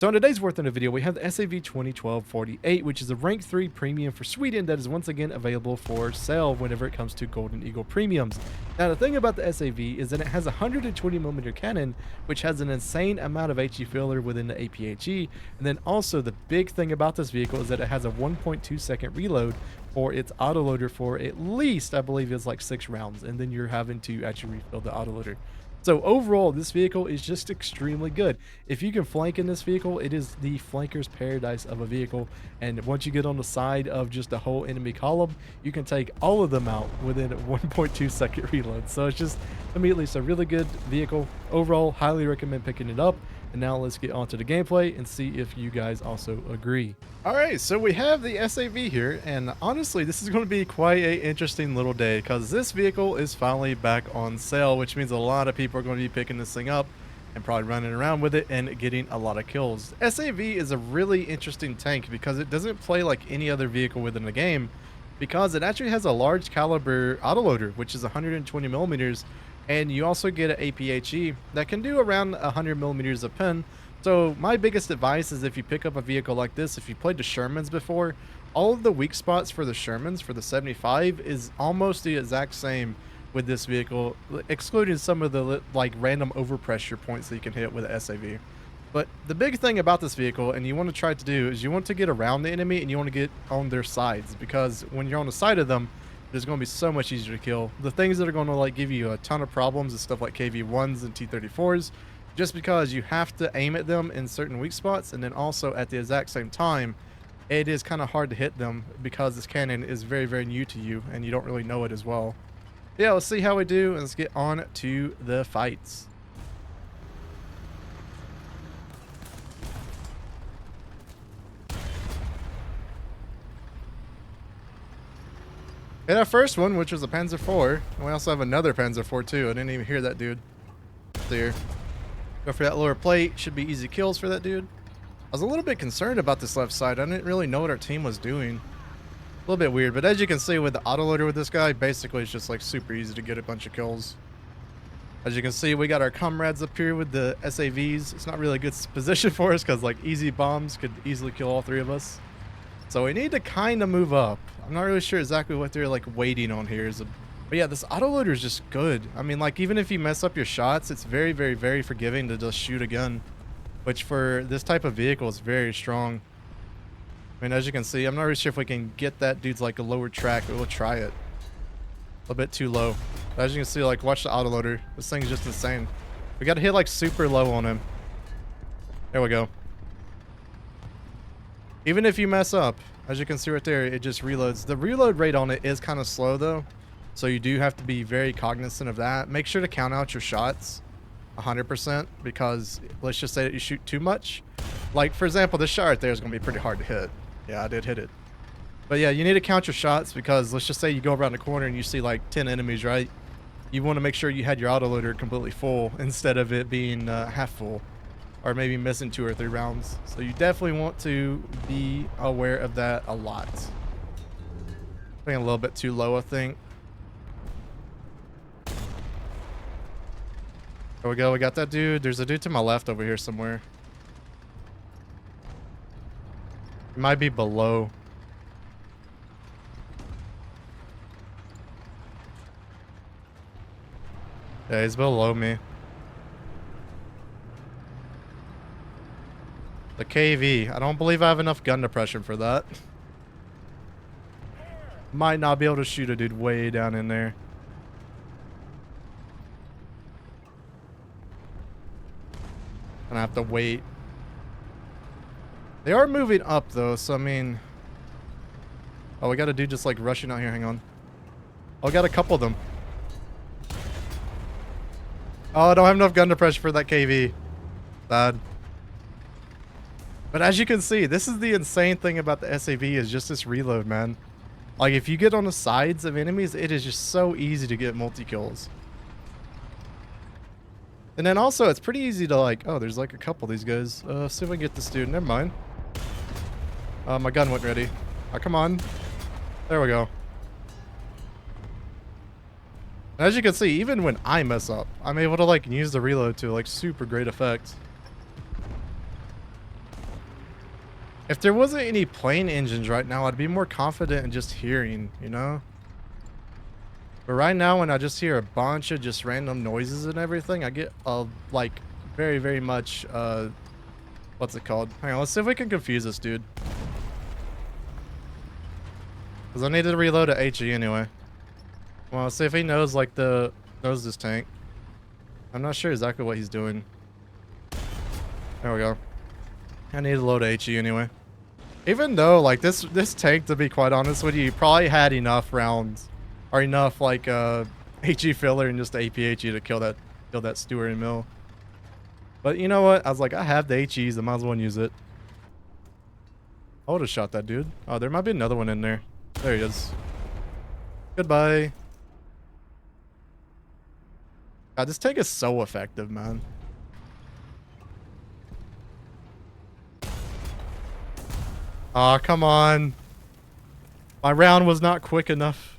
So in today's Warthunder video, we have the SAV 2012-48, which is a rank 3 premium for Sweden that is once again available for sale whenever it comes to Golden Eagle premiums. Now the thing about the SAV is that it has a 120mm cannon, which has an insane amount of HE filler within the APHE, and then also the big thing about this vehicle is that it has a 1.2 second reload for its autoloader for at least, I believe it's like 6 rounds, and then you're having to actually refill the autoloader. So overall, this vehicle is just extremely good. If you can flank in this vehicle, it is the flanker's paradise of a vehicle. And once you get on the side of just a whole enemy column, you can take all of them out within a 1.2 second reload. So it's just immediately a really good vehicle. Overall, highly recommend picking it up. And now let's get on to the gameplay and see if you guys also agree. All right, so we have the SAV here, and honestly, this is going to be quite an interesting little day because this vehicle is finally back on sale, which means a lot of people are going to be picking this thing up and probably running around with it and getting a lot of kills. SAV is a really interesting tank because it doesn't play like any other vehicle within the game because it actually has a large caliber autoloader, which is 120mm, and you also get an APHE that can do around 100mm of pen. So my biggest advice is if you pick up a vehicle like this, if you played the Shermans before, all of the weak spots for the Shermans for the 75 is almost the exact same with this vehicle, excluding some of the like random overpressure points that you can hit with the SAV. But the big thing about this vehicle, and you want to try to do, is you want to get around the enemy and you want to get on their sides, because when you're on the side of them, it's going to be so much easier to kill. The things that are going to like give you a ton of problems is stuff like KV-1s and T-34s, just because you have to aim at them in certain weak spots, and then also at the exact same time, it is kind of hard to hit them because this cannon is very, very new to you and you don't really know it as well. Yeah, let's see how we do, and let's get on to the fights. In our first one, which was a Panzer IV, and we also have another Panzer IV too. I didn't even hear that dude. There. Go for that lower plate. Should be easy kills for that dude. I was a little bit concerned about this left side. I didn't really know what our team was doing. A little bit weird, but as you can see with the autoloader with this guy, basically it's just like super easy to get a bunch of kills. As you can see, we got our comrades up here with the SAVs. It's not really a good position for us because like easy bombs could easily kill all 3 of us. So we need to kind of move up. I'm not really sure exactly what they're like waiting on here. But yeah, this autoloader is just good. I mean, like even if you mess up your shots, it's very, very, very forgiving to just shoot a gun, which for this type of vehicle is very strong. I mean, as you can see, I'm not really sure if we can get that dude's like a lower track, but we'll try it. A little bit too low. But as you can see, like watch the autoloader. This thing's just insane. We got to hit like super low on him. There we go. Even if you mess up, as you can see right there, it just reloads. The reload rate on it is kind of slow though, so you do have to be very cognizant of that. Make sure to count out your shots 100%, because let's just say that you shoot too much. Like for example, this shot right there is going to be pretty hard to hit. Yeah, I did hit it. But yeah, you need to count your shots, because let's just say you go around the corner and you see like 10 enemies, right? You want to make sure you had your autoloader completely full instead of it being half full, or maybe missing 2 or 3 rounds. So you definitely want to be aware of that a lot. Playing a little bit too low, I think. There we go. We got that dude. There's a dude to my left over here somewhere. He might be below. Yeah, he's below me. The KV. I don't believe I have enough gun depression for that. Might not be able to shoot a dude way down in there. Gonna have to wait. They are moving up though, so I mean... Oh, we got a dude just like rushing out here. Hang on. Oh, I got a couple of them. Oh, I don't have enough gun depression for that KV. Sad. But as you can see, this is the insane thing about the SAV, is just this reload, man. Like if you get on the sides of enemies, it is just so easy to get multi-kills. And then also, it's pretty easy to like... Oh, there's like a couple of these guys. See if we can get this dude. Never mind. My gun went ready. Oh, come on. There we go. And as you can see, even when I mess up, I'm able to like use the reload to like super great effect. If there wasn't any plane engines right now, I'd be more confident in just hearing, you know? But right now, when I just hear a bunch of just random noises and everything, I get, like, very, very much, what's it called? Hang on, let's see if we can confuse this dude. Because I need to reload a HE anyway. Well, let's see if he knows, like, knows this tank. I'm not sure exactly what he's doing. There we go. I need to load a HE anyway. Even though, like, this tank, to be quite honest with you, probably had enough rounds. Or enough, like, HE filler and just APHE to kill that Stewart and Mill. But you know what? I was like, I have the HEs. I might as well use it. I would have shot that dude. Oh, there might be another one in there. There he is. Goodbye. God, this tank is so effective, man. Aw, come on. My round was not quick enough.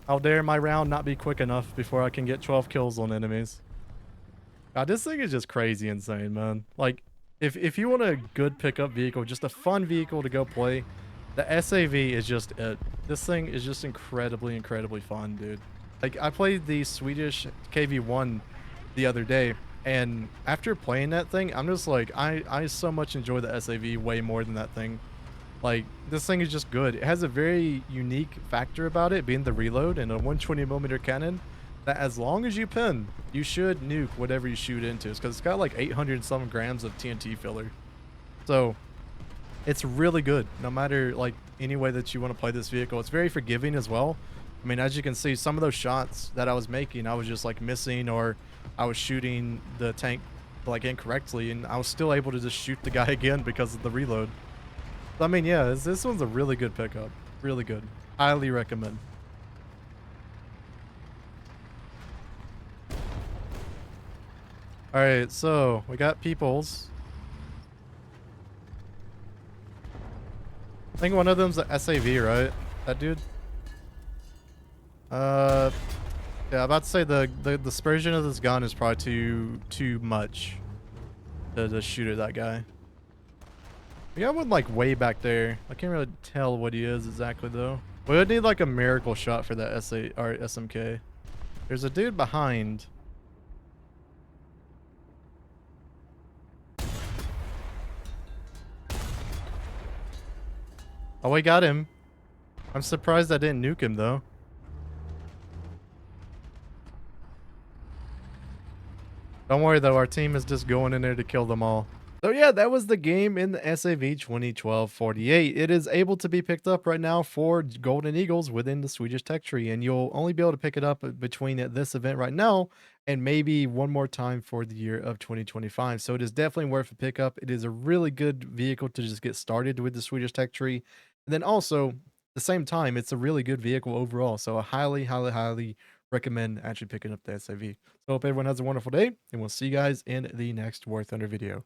How dare my round not be quick enough before I can get 12 kills on enemies. God, this thing is just crazy insane, man. Like, if you want a good pickup vehicle, just a fun vehicle to go play, the SAV is just it. This thing is just incredibly, incredibly fun, dude. Like, I played the Swedish KV1 the other day, and after playing that thing, I'm just like, I so much enjoy the SAV way more than that thing. Like, this thing is just good. It has a very unique factor about it, being the reload and a 120mm cannon, that as long as you pin, you should nuke whatever you shoot into. It's because it's got like 800 some grams of TNT filler. So, it's really good, no matter like any way that you want to play this vehicle. It's very forgiving as well. I mean, as you can see, some of those shots that I was making, I was just like missing, or I was shooting the tank like incorrectly, and I was still able to just shoot the guy again because of the reload. I mean, yeah, this one's a really good pickup. Really good. Highly recommend. Alright, so we got peoples. I think one of them's the SAV, right? That dude? Yeah, I'm about to say the dispersion of this gun is probably too much to shoot at that guy. We got one like way back there. I can't really tell what he is exactly though. We would need like a miracle shot for that SMK. There's a dude behind. Oh, we got him. I'm surprised I didn't nuke him though. Don't worry though, our team is just going in there to kill them all. So yeah, that was the game in the SAV 2012-48. It is able to be picked up right now for Golden Eagles within the Swedish tech tree, and you'll only be able to pick it up between this event right now and maybe one more time for the year of 2025. So it is definitely worth a pickup. It is a really good vehicle to just get started with the Swedish tech tree. And then also, at the same time, it's a really good vehicle overall. So I highly, highly, highly recommend actually picking up the SAV. So I hope everyone has a wonderful day, and we'll see you guys in the next Warthunder video.